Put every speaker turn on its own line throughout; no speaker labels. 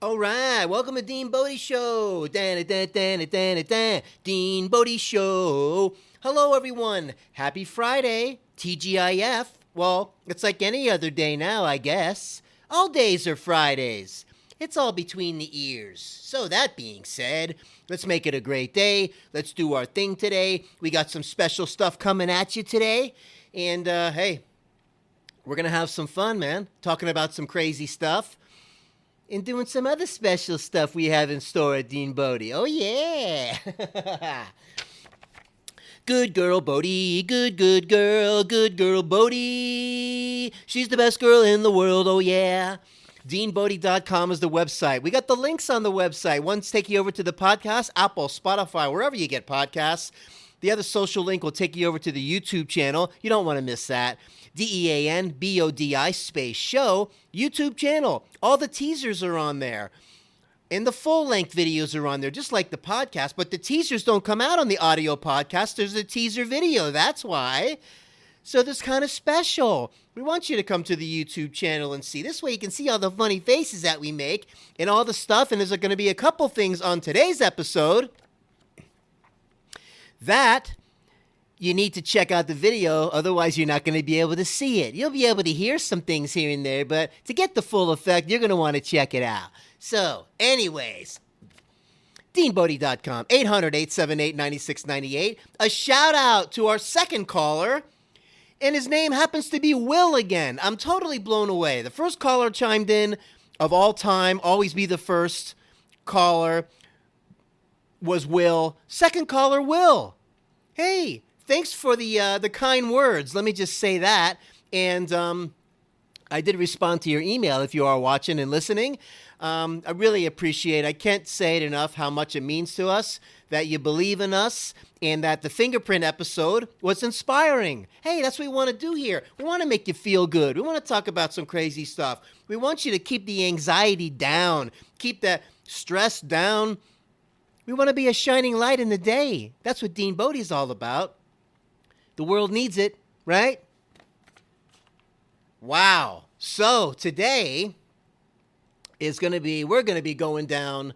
All right, welcome to Dean Bodie Show. Dean Bodie Show. Hello, everyone. Happy Friday. TGIF. Well, it's like any other day now, I guess. All days are Fridays. It's all between the ears. So that being said, let's make it a great day. Let's do our thing today. We got some special stuff coming at you today. And, hey, we're going to have some fun, man. Talking about some crazy stuff. And doing some other special stuff we have in store at Dean Bodie. Oh, yeah. Good girl, Bodie. Good girl. Good girl, Bodie. She's the best girl in the world. Oh, yeah. DeanBodie.com is the website. We got the links on the website. One's take you over to the podcast, Apple, Spotify, wherever you get podcasts. The other social link will take you over to the YouTube channel. You don't want to miss that. DeanBodi space show YouTube channel. All the teasers are on there. And the full-length videos are on there, just like the podcast. But the teasers don't come out on the audio podcast. There's a teaser video. That's why. So this kind of special. We want you to come to the YouTube channel and see. This way you can see all the funny faces that we make and all the stuff. And there's going to be a couple things on today's episode that you need to check out the video, otherwise you're not going to be able to see it. You'll be able to hear some things here and there, but to get the full effect, you're going to want to check it out. So, anyways, DeanBodie.com, 800-878-9698. A shout-out to our second caller, and his name happens to be Will again. I'm totally blown away. The first caller chimed in of all time, always be the first caller, was Will. Second caller, Will. Hey, thanks for the kind words. Let me just say that. And I did respond to your email if you are watching and listening. I really appreciate it. I can't say it enough how much it means to us that you believe in us and that the fingerprint episode was inspiring. Hey, that's what we want to do here. We want to make you feel good. We want to talk about some crazy stuff. We want you to keep the anxiety down, keep that stress down. We want to be a shining light in the day. That's what Dean Bodie is all about. The world needs it, right? Wow. So today is we're going to be going down,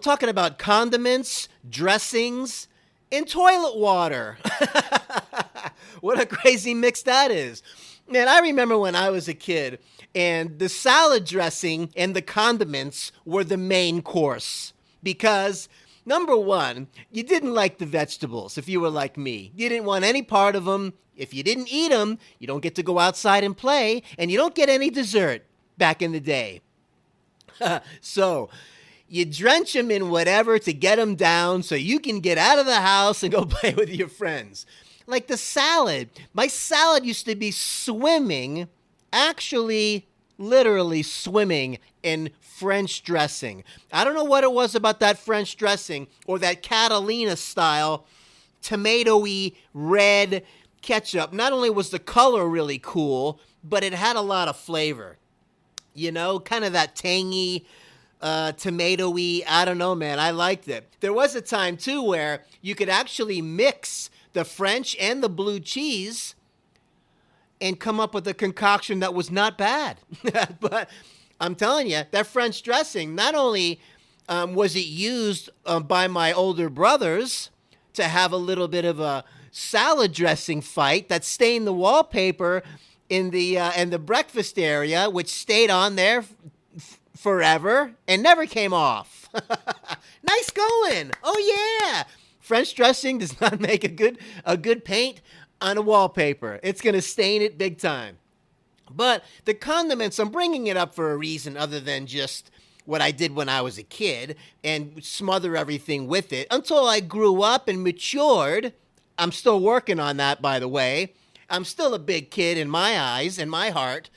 talking about condiments, dressings, and toilet water. What a crazy mix that is. Man, I remember when I was a kid and the salad dressing and the condiments were the main course. Because, number one, you didn't like the vegetables if you were like me. You didn't want any part of them. If you didn't eat them, you don't get to go outside and play, and you don't get any dessert back in the day. So, you drench them in whatever to get them down so you can get out of the house and go play with your friends. Like the salad. My salad used to be swimming, actually, literally swimming in French dressing. I don't know what it was about that French dressing or that Catalina style tomatoey red ketchup. Not only was the color really cool, but it had a lot of flavor. Kind of that tangy, tomatoey, I don't know, man. I liked it. There was a time, too, where you could actually mix the French and the blue cheese and come up with a concoction that was not bad. But I'm telling you, that French dressing, not only was it used by my older brothers to have a little bit of a salad dressing fight that stained the wallpaper in the breakfast area, which stayed on there forever and never came off. Nice going. Oh, yeah. French dressing does not make a good paint on a wallpaper. It's going to stain it big time. But the condiments, I'm bringing it up for a reason other than just what I did when I was a kid and smother everything with it until I grew up and matured. I'm still working on that, by the way. I'm still a big kid in my eyes and my heart,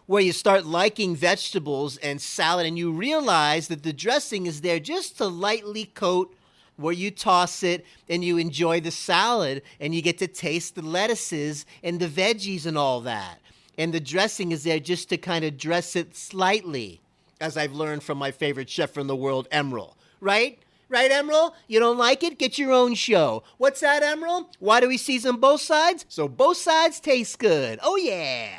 where you start liking vegetables and salad and you realize that the dressing is there just to lightly coat where you toss it and you enjoy the salad and you get to taste the lettuces and the veggies and all that. And the dressing is there just to kind of dress it slightly, as I've learned from my favorite chef in the world, Emerald. Right? Right, Emerald? You don't like it? Get your own show. What's that, Emerald? Why do we season both sides? So both sides taste good. Oh, yeah.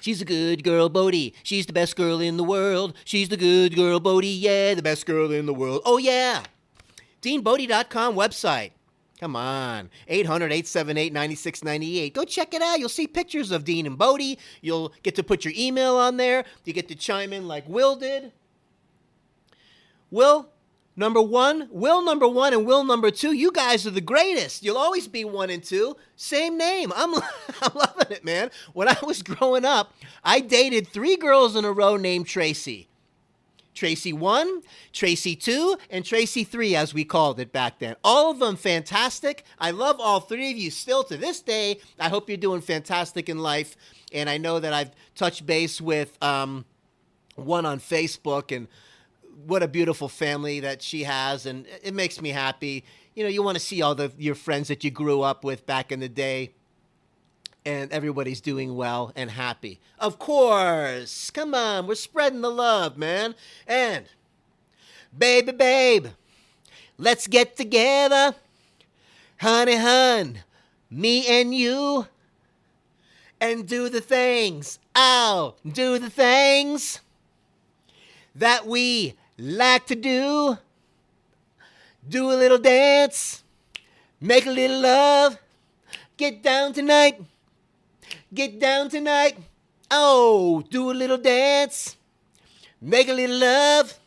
She's a good girl, Bodie. She's the best girl in the world. She's the good girl, Bodie. Yeah, the best girl in the world. Oh, yeah. DeanBodie.com website. Come on. 800-878-9698. Go check it out. You'll see pictures of Dean and Bodie. You'll get to put your email on there. You get to chime in like Will did. Will number one, and Will number 2, you guys are the greatest. You'll always be 1 and 2. Same name. I'm loving it, man. When I was growing up, I dated 3 girls in a row named Tracy. Tracy 1, Tracy 2, and Tracy 3, as we called it back then. All of them fantastic. I love all 3 of you still to this day. I hope you're doing fantastic in life. And I know that I've touched base with one on Facebook, and what a beautiful family that she has, and it makes me happy. You know, you want to see all your friends that you grew up with back in the day, and everybody's doing well and happy. Of course. Come on, we're spreading the love, man. And, babe, let's get together. Honey, hun, me and you, and do the things. Oh, do the things that we like to do. Do a little dance. Make a little love. Get down tonight. Get down tonight. Oh, do a little dance. Make a little love.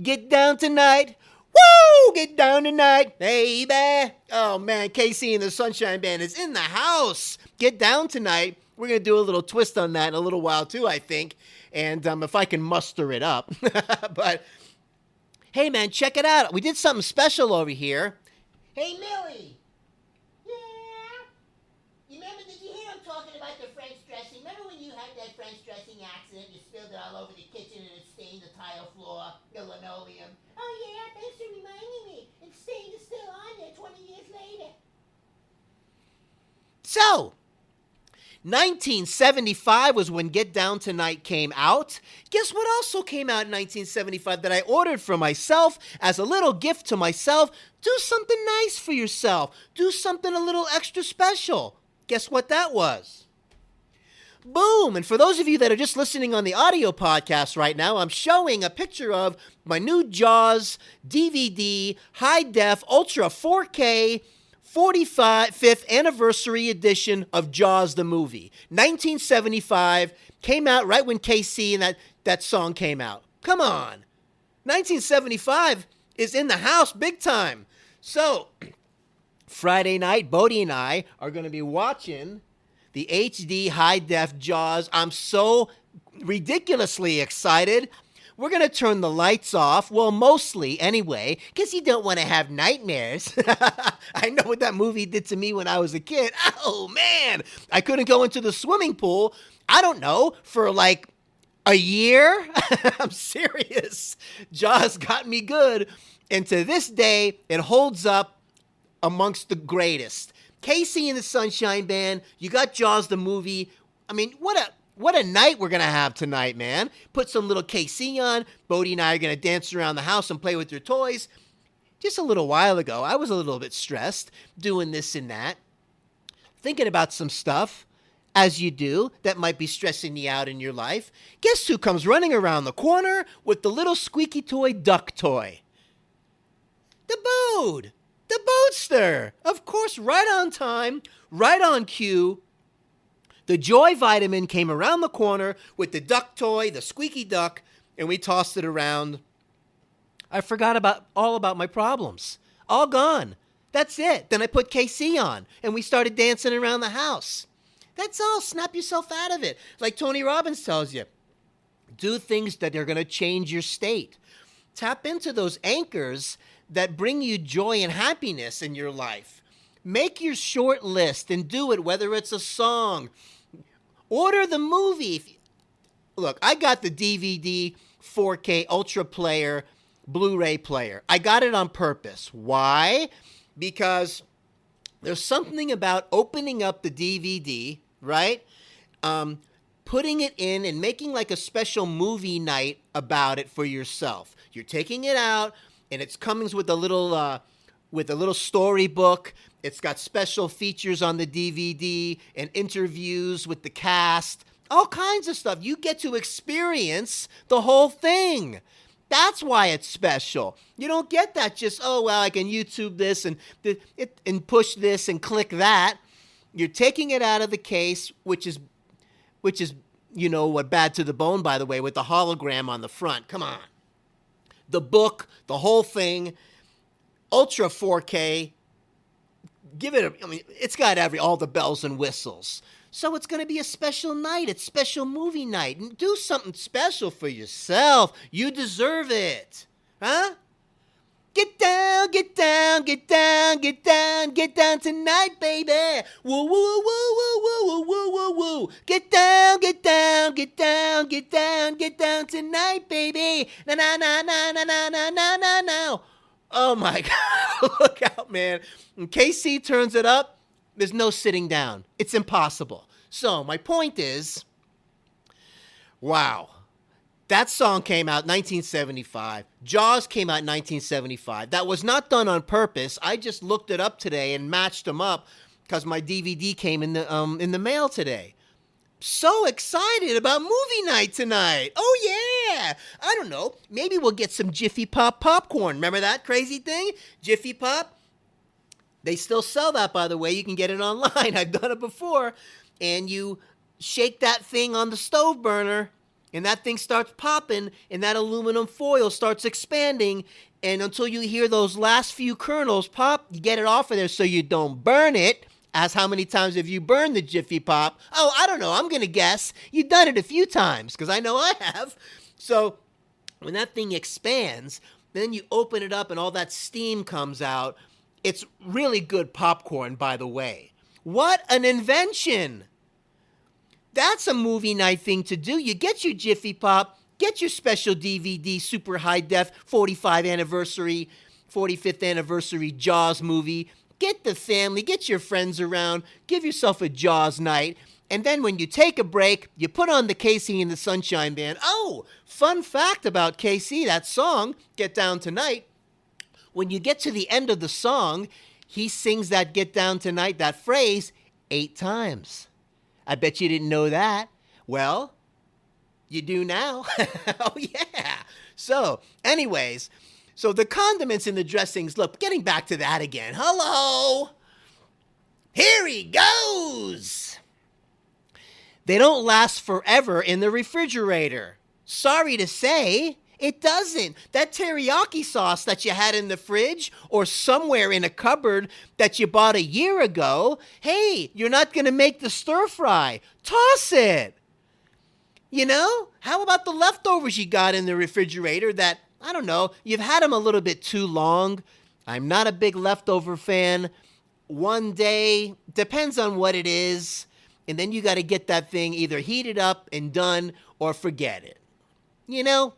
Get down tonight. Woo! Get down tonight, baby. Oh, man, KC and the Sunshine Band is in the house. Get down tonight. We're going to do a little twist on that in a little while, too, I think. And if I can muster it up. But, hey, man, check it out. We did something special over here. Hey, Millie. Yeah? Did you hear him talking about the French dressing? Remember when you had that French dressing accident? You spilled it all over the kitchen and it stained the tile floor, the linoleum. Oh, yeah, thanks for reminding me. And stain is still on there 20 years later. So, 1975 was when Get Down Tonight came out. Guess what also came out in 1975 that I ordered for myself as a little gift to myself? Do something nice for yourself. Do something a little extra special. Guess what that was? Boom! And for those of you that are just listening on the audio podcast right now, I'm showing a picture of my new Jaws DVD, high def, ultra 4K, 45th anniversary edition of Jaws the movie. 1975, came out right when KC and that song came out. Come on. 1975 is in the house big time. So, Friday night, Bodie and I are going to be watching the HD high-def Jaws. I'm so ridiculously excited. We're going to turn the lights off, well, mostly anyway, because you don't want to have nightmares. I know what that movie did to me when I was a kid. Oh, man. I couldn't go into the swimming pool, I don't know, for like a year. I'm serious. Jaws got me good. And to this day, it holds up amongst the greatest. KC and the Sunshine Band, you got Jaws the movie. I mean, what a night we're going to have tonight, man. Put some little KC on. Bodie and I are going to dance around the house and play with your toys. Just a little while ago, I was a little bit stressed doing this and that, thinking about some stuff, as you do, that might be stressing you out in your life. Guess who comes running around the corner with the little squeaky toy duck toy? The Bode. The Bodester. Of course, right on time, right on cue. The Joy Vitamin came around the corner with the duck toy, the squeaky duck, and we tossed it around. I forgot all about my problems. All gone. That's it. Then I put KC on, and we started dancing around the house. That's all. Snap yourself out of it. Like Tony Robbins tells you, do things that are going to change your state. Tap into those anchors that bring you joy and happiness in your life. Make your short list and do it, whether it's a song. Order the movie. Look, I got the DVD 4K Ultra Player Blu-ray player. I got it on purpose. Why? Because there's something about opening up the DVD, right? Putting it in and making like a special movie night about it for yourself. You're taking it out, and it comes with a little storybook. It's got special features on the DVD and interviews with the cast. all kinds of stuff. You get to experience the whole thing. That's why it's special. You don't get that just, oh, well, I can YouTube this and push this and click that. You're taking it out of the case, which is, what, bad to the bone, by the way, with the hologram on the front. Come on. The book, the whole thing, Ultra 4K. It's got all the bells and whistles. So it's going to be a special night. It's special movie night. And do something special for yourself. You deserve it. Huh? Get down, get down, get down, get down, get down tonight, baby. Woo, woo, woo, woo, woo, woo, woo, woo. Get down, get down, get down, get down, get down tonight, baby. Na na na na na na na na na na. Oh my God. Look out, man. When KC turns it up, there's no sitting down. It's impossible. So my point is, wow. That song came out 1975. Jaws came out in 1975. That was not done on purpose. I just looked it up today and matched them up because my DVD came in the mail today. So excited about movie night tonight. Oh, yeah. I don't know. Maybe we'll get some Jiffy Pop popcorn. Remember that crazy thing? Jiffy Pop? They still sell that, by the way. You can get it online. I've done it before. And you shake that thing on the stove burner, and that thing starts popping, and that aluminum foil starts expanding, and until you hear those last few kernels pop, you get it off of there so you don't burn it. Ask how many times have you burned the Jiffy Pop? Oh, I don't know. I'm going to guess. You've done it a few times, because I know I have. So when that thing expands, then you open it up, and all that steam comes out. It's really good popcorn, by the way. What an invention! That's a movie night thing to do. You get your Jiffy Pop, get your special DVD, super high def, 45th anniversary Jaws movie. Get the family, get your friends around, give yourself a Jaws night. And then when you take a break, you put on the Casey and the Sunshine Band. Oh, fun fact about KC, that song, Get Down Tonight. When you get to the end of the song, he sings that Get Down Tonight, that phrase, 8 times. I bet you didn't know that. Well, you do now. Oh, yeah. So, anyways, the condiments in the dressings, look, getting back to that again. Hello. Here he goes. They don't last forever in the refrigerator. Sorry to say, it doesn't. That teriyaki sauce that you had in the fridge or somewhere in a cupboard that you bought a year ago, hey, you're not going to make the stir fry. Toss it. You know, how about the leftovers you got in the refrigerator that, I don't know, you've had them a little bit too long? I'm not a big leftover fan. One day, depends on what it is, and then you got to get that thing either heated up and done or forget it. You know?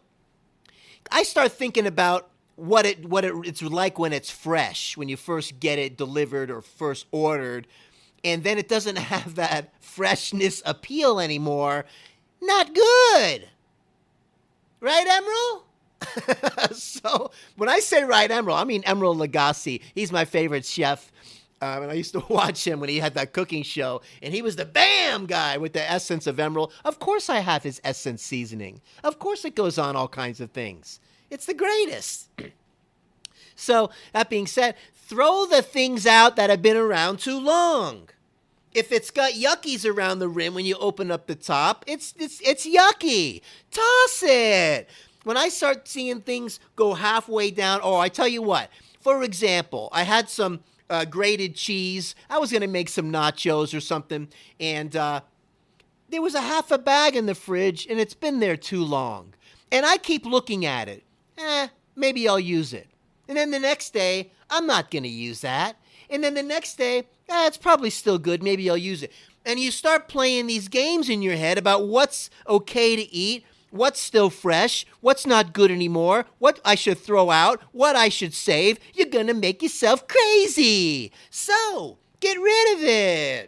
I start thinking about what it's like when it's fresh, when you first get it delivered or first ordered, and then it doesn't have that freshness appeal anymore. Not good. Right, Emerald? So when I say right, Emerald, I mean Emerald Lagasse. He's my favorite chef. And I used to watch him when he had that cooking show, and he was the BAM guy with the essence of Emerald. Of course I have his essence seasoning. Of course it goes on all kinds of things. It's the greatest. So, that being said, throw the things out that have been around too long. If it's got yuckies around the rim when you open up the top, it's yucky. Toss it. When I start seeing things go halfway down, I tell you what. For example, I had some grated cheese. I was going to make some nachos or something, and there was a half a bag in the fridge, and it's been there too long. And I keep looking at it. Maybe I'll use it. And then the next day, I'm not going to use that. And then the next day, it's probably still good. Maybe I'll use it. And you start playing these games in your head about what's okay to eat, what's still fresh, what's not good anymore, what I should throw out, what I should save. You're going to make yourself crazy. So, get rid of it.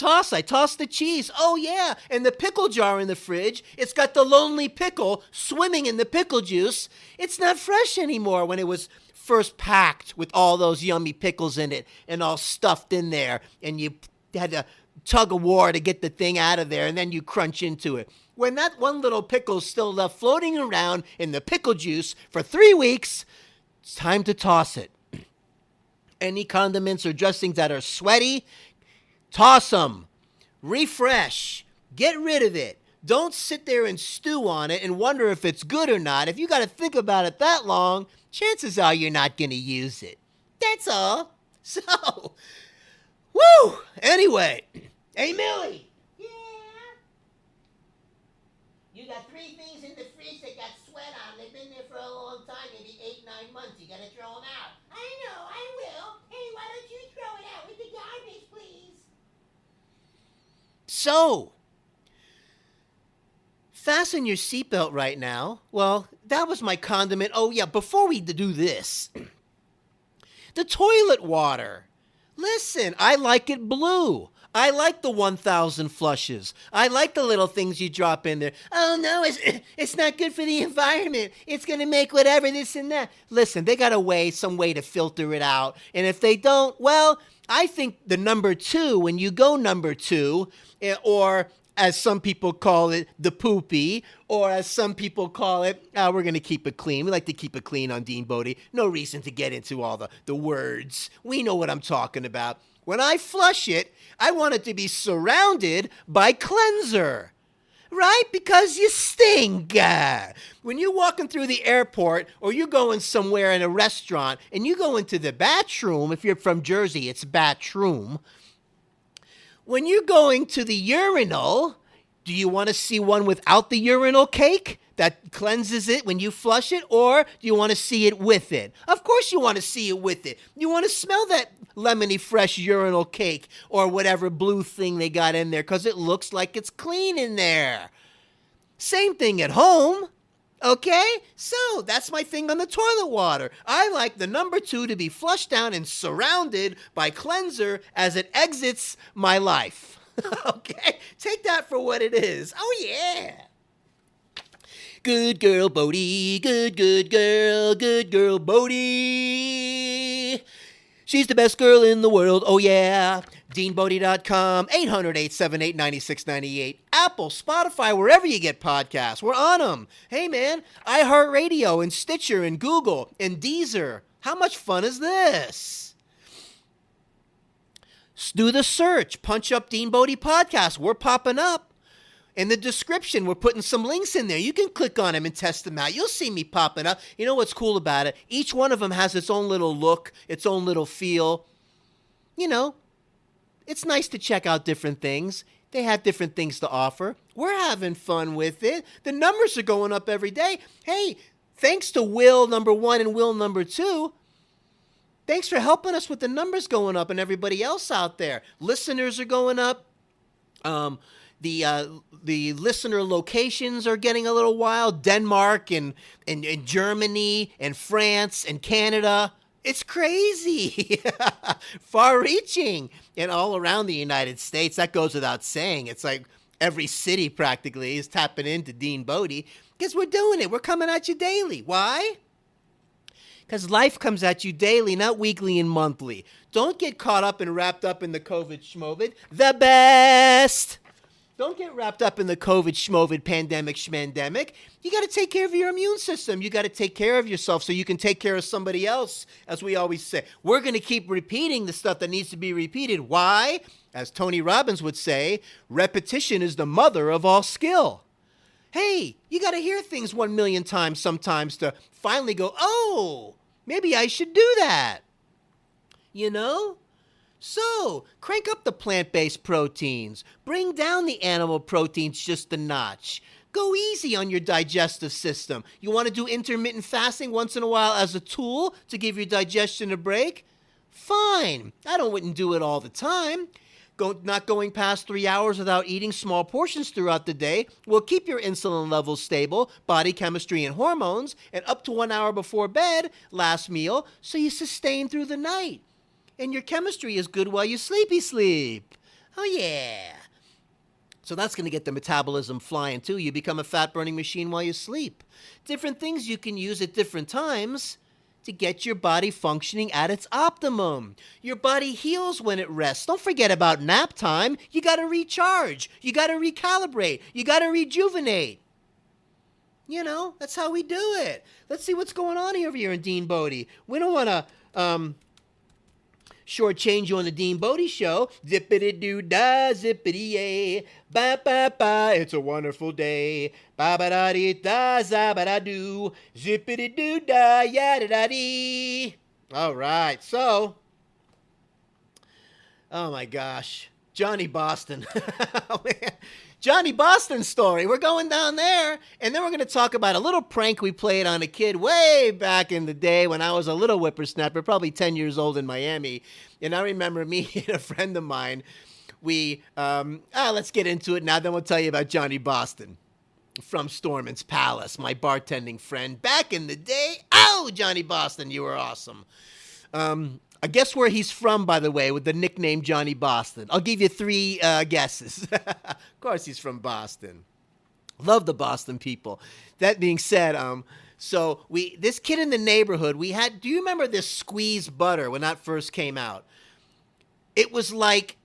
I toss the cheese. Oh, yeah. And the pickle jar in the fridge, it's got the lonely pickle swimming in the pickle juice. It's not fresh anymore when it was first packed with all those yummy pickles in it and all stuffed in there. And you had to tug of war to get the thing out of there, and then you crunch into it. When that one little pickle's still left floating around in the pickle juice for 3 weeks, it's time to toss it. Any condiments or dressings that are sweaty, toss them. Refresh. Get rid of it. Don't sit there and stew on it and wonder if it's good or not. If you got to think about it that long, chances are you're not going to use it. That's all. So, woo! Anyway, hey, Millie. Yeah? You got 3 things in the fridge that got sweat on. They've been there for a long time, maybe 8, 9 months. You got to throw them out. I know, I will. Hey, why don't you throw it out with the garbage, please? So, fasten your seatbelt right now. Well, that was my condiment. Oh, yeah, before we do this, the toilet water. Listen, I like it blue. I like the 1,000 flushes. I like the little things you drop in there. Oh, no, it's not good for the environment. It's going to make whatever, this and that. Listen, they got some way to filter it out. And if they don't, well, I think the number 2, when you go number 2, or as some people call it, the poopy, or as some people call it, we're going to keep it clean. We like to keep it clean on Dean Bodie. No reason to get into all the words. We know what I'm talking about. When I flush it, I want it to be surrounded by cleanser, right? Because you stink. When you're walking through the airport or you're going somewhere in a restaurant and you go into the bathroom, if you're from Jersey, it's bathroom. When you're going to the urinal, do you want to see one without the urinal cake that cleanses it when you flush it, or do you want to see it with it? Of course you want to see it with it. You want to smell that lemony fresh urinal cake or whatever blue thing they got in there because it looks like it's clean in there. Same thing at home. Okay? So that's my thing on the toilet water. I like the number 2 to be flushed down and surrounded by cleanser as it exits my life. Okay? Take that for what it is. Oh, yeah. Good girl, Bodie. Good girl, Bodie. She's the best girl in the world. Oh, yeah. DeanBodie.com, 800-878-9698. Apple, Spotify, wherever you get podcasts. We're on them. Hey, man, iHeartRadio and Stitcher and Google and Deezer. How much fun is this? Do the search. Punch up Dean Bodie Podcast. We're popping up. In the description, we're putting some links in there. You can click on them and test them out. You'll see me popping up. You know what's cool about it? Each one of them has its own little look, its own little feel. You know, it's nice to check out different things. They have different things to offer. We're having fun with it. The numbers are going up every day. Hey, thanks to Will number 1 and Will number 2. Thanks for helping us with the numbers going up and everybody else out there. Listeners are going up. The listener locations are getting a little wild. Denmark and Germany and France and Canada. It's crazy. Far-reaching. And all around the United States. That goes without saying. It's like every city practically is tapping into Dean Bodie. Because we're doing it. We're coming at you daily. Why? Because life comes at you daily, not weekly and monthly. Don't get caught up and wrapped up in the COVID schmovid. The best! Don't get wrapped up in the COVID schmovid pandemic schmandemic. You got to take care of your immune system. You got to take care of yourself so you can take care of somebody else, as we always say. We're going to keep repeating the stuff that needs to be repeated. Why? As Tony Robbins would say, repetition is the mother of all skill. Hey, you got to hear things 1 million times sometimes to finally go, oh, maybe I should do that. You know? So, crank up the plant-based proteins. Bring down the animal proteins just a notch. Go easy on your digestive system. You want to do intermittent fasting once in a while as a tool to give your digestion a break? Fine. I wouldn't do it all the time. Not going past 3 hours without eating small portions throughout the day will keep your insulin levels stable, body chemistry and hormones, and up to 1 hour before bed, last meal, so you sustain through the night. And your chemistry is good while you sleep. Oh, yeah. So that's going to get the metabolism flying, too. You become a fat-burning machine while you sleep. Different things you can use at different times to get your body functioning at its optimum. Your body heals when it rests. Don't forget about nap time. You got to recharge. You got to recalibrate. You got to rejuvenate. You know, that's how we do it. Let's see what's going on over here in Dean Bodie. We don't want to shortchange you on the Dean Bodie Show. Zippity-doo-dah, zippity-yay, ba-ba-ba, it's a wonderful day. Ba-ba-da-dee-da, za-ba-da-doo, zippity-doo-dah, ya-da-da-dee. All right, so, oh my gosh, Johnny Boston. Oh, man. Johnny Boston story. We're going down there, and then we're going to talk about a little prank we played on a kid way back in the day when I was a little whippersnapper, probably 10 years old in Miami. And I remember me and a friend of mine, let's get into it now, then we'll tell you about Johnny Boston from Storman's Palace, my bartending friend back in the day. Oh, Johnny Boston, you were awesome. I guess where he's from, by the way, with the nickname Johnny Boston. I'll give you 3 guesses. Of course he's from Boston. Love the Boston people. That being said, this kid in the neighborhood, do you remember this squeeze butter when that first came out? It was like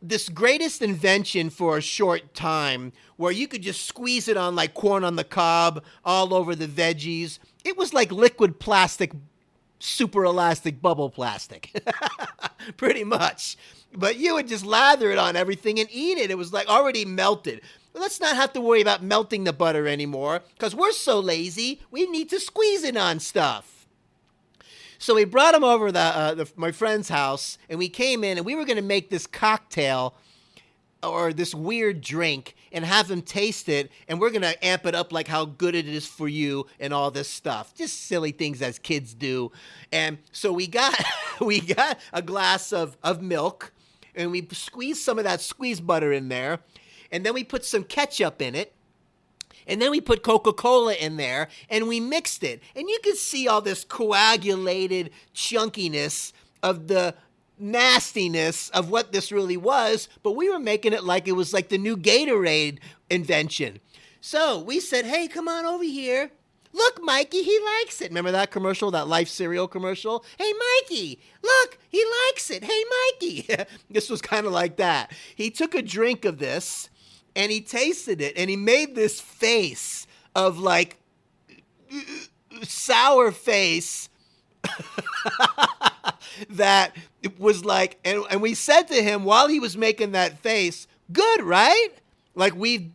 this greatest invention for a short time where you could just squeeze it on like corn on the cob all over the veggies. It was like liquid plastic, super elastic bubble plastic, pretty much. But you would just lather it on everything and eat it. It was like already melted. Let's not have to worry about melting the butter anymore because we're so lazy. We need to squeeze it on stuff. So we brought him over my friend's house, and we came in, and we were going to make this cocktail or this weird drink and have him taste it, and we're going to amp it up like how good it is for you and all this stuff. Just silly things as kids do. And so we got a glass of milk, and we squeezed some of that squeeze butter in there, and then we put some ketchup in it, and then we put Coca-Cola in there, and we mixed it. And you could see all this coagulated chunkiness of the nastiness of what this really was, but we were making it like it was like the new Gatorade invention. So we said, hey, come on over here. Look, Mikey, he likes it. Remember that commercial, that Life cereal commercial? Hey, Mikey, look, he likes it. Hey, Mikey. This was kind of like that. He took a drink of this, and he tasted it, and he made this face of like sour face that was like, and we said to him while he was making that face, good, right? Like we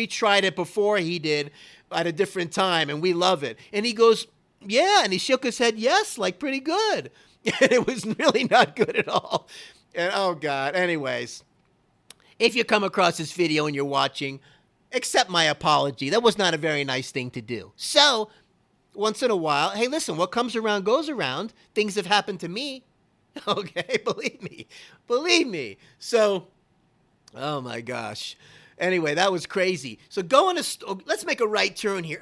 tried it before he did at a different time, and we love it. And he goes, yeah, and he shook his head, yes, like pretty good. And it was really not good at all. And oh God, anyways. If you come across this video and you're watching, accept my apology. That was not a very nice thing to do. So, once in a while, hey, listen, what comes around goes around. Things have happened to me. Okay, believe me. So, oh my gosh. Anyway, that was crazy. So let's make a right turn here.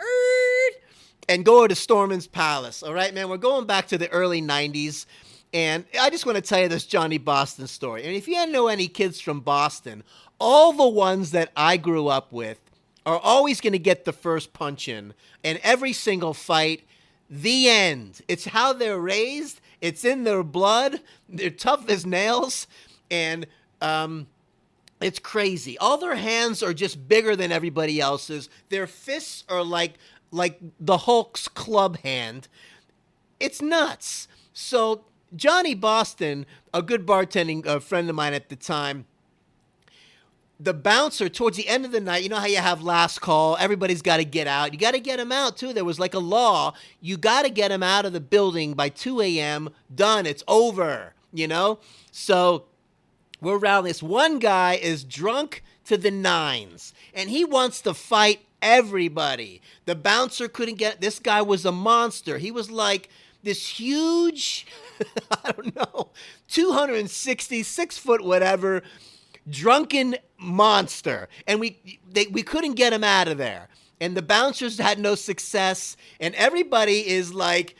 And go to Storman's Palace. All right, man, we're going back to the early 90s. And I just want to tell you this Johnny Boston story. And if you know any kids from Boston, all the ones that I grew up with are always going to get the first punch in every single fight. The end. It's how they're raised. It's in their blood. They're tough as nails. And it's crazy. All their hands are just bigger than everybody else's. Their fists are like the Hulk's club hand. It's nuts. So Johnny Boston, a good bartending friend of mine at the time, the bouncer towards the end of the night, you know how you have last call, everybody's got to get out. You got to get them out too. There was like a law. You got to get them out of the building by 2 a.m. Done. It's over, you know? So we're around this. One guy is drunk to the nines, and he wants to fight everybody. The bouncer couldn't get, this guy was a monster. He was like this huge, I don't know, 266 foot whatever, drunken monster. And we couldn't get him out of there. And the bouncers had no success. And everybody is like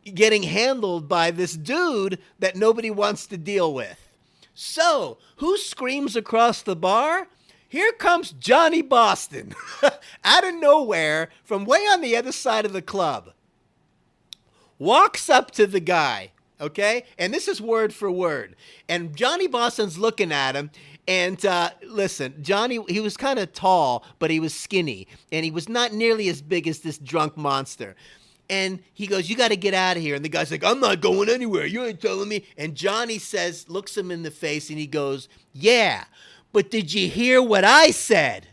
getting handled by this dude that nobody wants to deal with. So, who screams across the bar? Here comes Johnny Boston out of nowhere from way on the other side of the club. walks up to the guy, okay? And this is word for word. And Johnny Boston's looking at him. And listen, Johnny, he was kind of tall, but he was skinny. And he was not nearly as big as this drunk monster. And he goes, you got to get out of here. And the guy's like, I'm not going anywhere. You ain't telling me. And Johnny says, looks him in the face, and he goes, yeah, but did you hear what I said?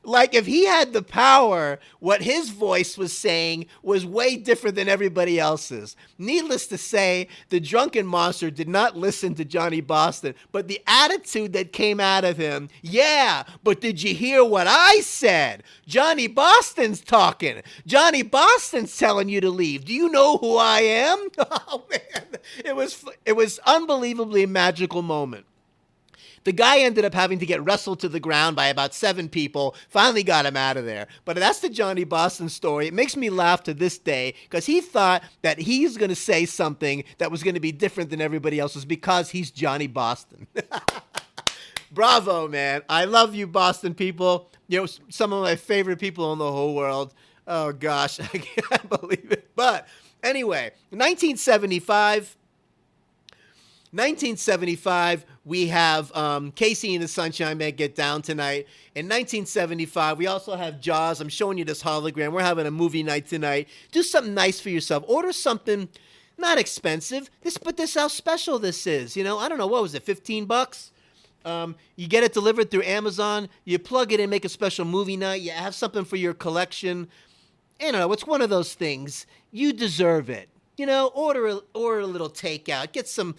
Like, if he had the power, what his voice was saying was way different than everybody else's. Needless to say, the drunken monster did not listen to Johnny Boston, but the attitude that came out of him, yeah, but did you hear what I said? Johnny Boston's talking. Johnny Boston's telling you to leave. Do you know who I am? Oh, man. It was unbelievably magical moment. The guy ended up having to get wrestled to the ground by about 7 people, finally got him out of there. But that's the Johnny Boston story. It makes me laugh to this day because he thought that he's going to say something that was going to be different than everybody else's because he's Johnny Boston. Bravo, man. I love you, Boston people. You know, some of my favorite people in the whole world. Oh, gosh, I can't believe it. But anyway, 1975, we have Casey and the Sunshine Band Get Down Tonight. In 1975, we also have Jaws. I'm showing you this hologram. We're having a movie night tonight. Do something nice for yourself. Order something not expensive. But this how special this is. You know, I don't know, what was it, $15? You get it delivered through Amazon. You plug it in, make a special movie night. You have something for your collection. You know, it's one of those things. You deserve it. You know, order a little takeout. Get some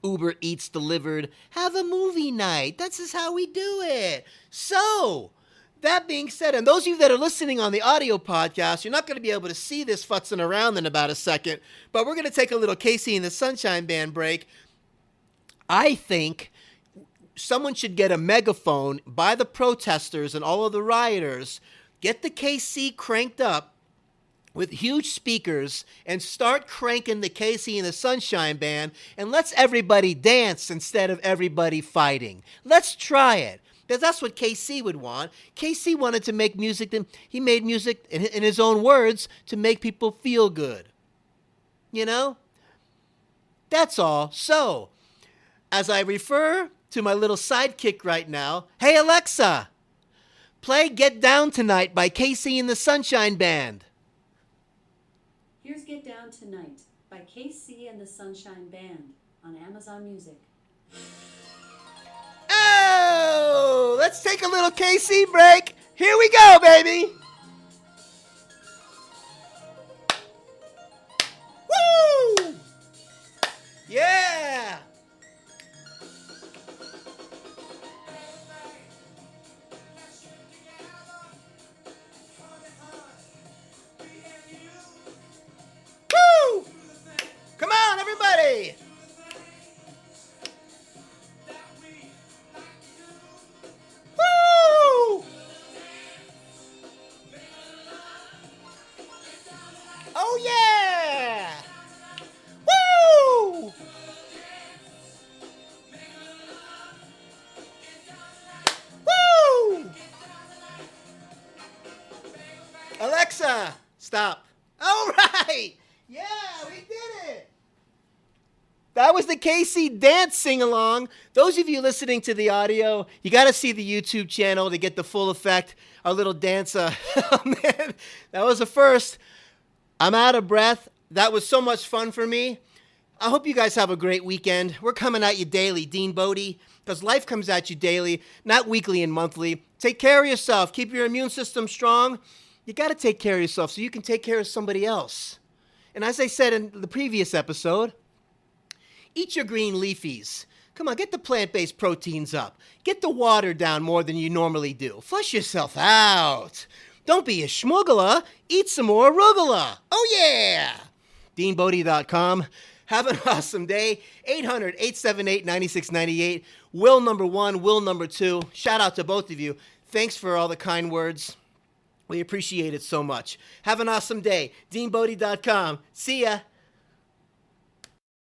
Uber Eats delivered. Have a movie night. That's just how we do it. So, that being said, and those of you that are listening on the audio podcast, you're not going to be able to see this futzing around in about a second, but we're going to take a little Casey and the Sunshine Band break. I think someone should get a megaphone by the protesters and all of the rioters, get the KC cranked up with huge speakers and start cranking the Casey and the Sunshine Band, and let's everybody dance instead of everybody fighting. Let's try it. Because that's what KC would want. KC wanted to make music, he made music in his own words to make people feel good. You know? That's all. So, as I refer to my little sidekick right now, hey Alexa, play Get Down Tonight by Casey and the Sunshine Band.
Here's Get Down Tonight by KC and the Sunshine Band on Amazon Music.
Oh, let's take a little KC break. Here we go, baby. Woo! Yeah! Woo! Come on, everybody! Woo! Oh, yeah! Woo! Woo! Alexa, stop. All right! Yeah, we did it! That was the KC dance sing-along. Those of you listening to the audio, you got to see the YouTube channel to get the full effect. Our little dance. Oh, man, that was a first. I'm out of breath. That was so much fun for me. I hope you guys have a great weekend. We're coming at you daily, Dean Bodie, because life comes at you daily, not weekly and monthly. Take care of yourself. Keep your immune system strong. You got to take care of yourself so you can take care of somebody else. And as I said in the previous episode, eat your green leafies. Come on, get the plant-based proteins up. Get the water down more than you normally do. Flush yourself out. Don't be a schmuggler. Eat some more arugula. Oh, yeah. DeanBodie.com. Have an awesome day. 800-878-9698. Will number 1, Will number 2. Shout out to both of you. Thanks for all the kind words. We appreciate it so much. Have an awesome day. DeanBodie.com. See ya.